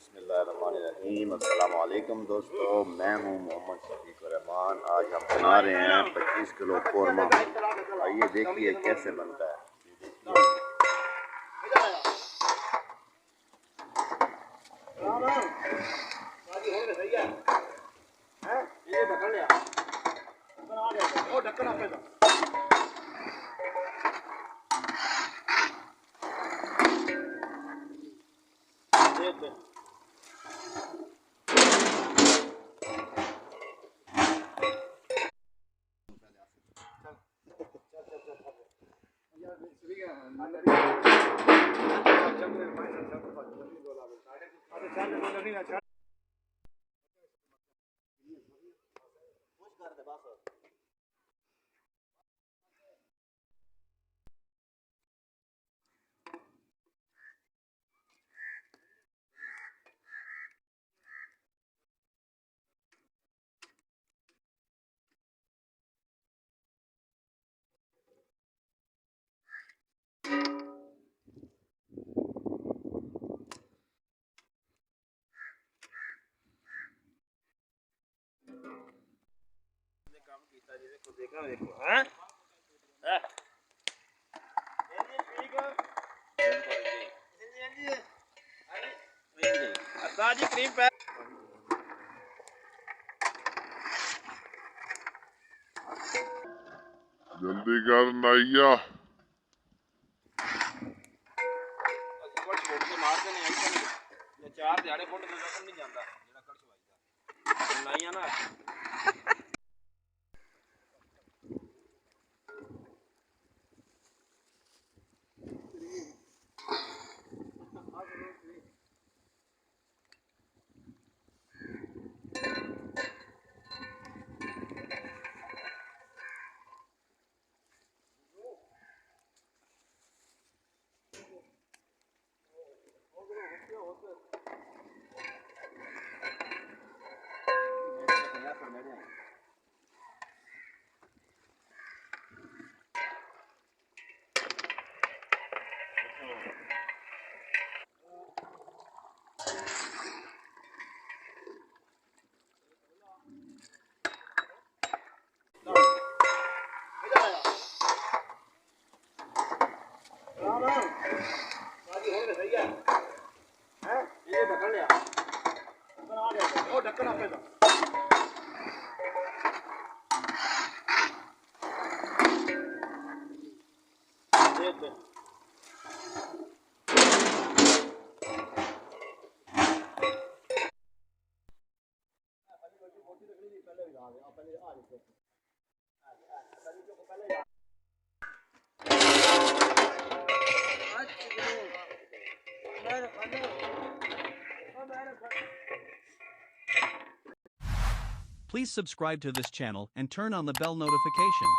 बिस्मिल्लाहिर्रहमानिर्रहीम। अस्सलाम वालेकुम दोस्तों, मैं हूं मोहम्मद शफीक रहमान। आज हम बना रहे हैं 25 किलो कौरमा। आइए देखिए कैसे बनता है। जल्दी कर नाइया। चार दिहाड़े फुट नहीं जाता नाइया ना Please subscribe to this channel and turn on the bell notification.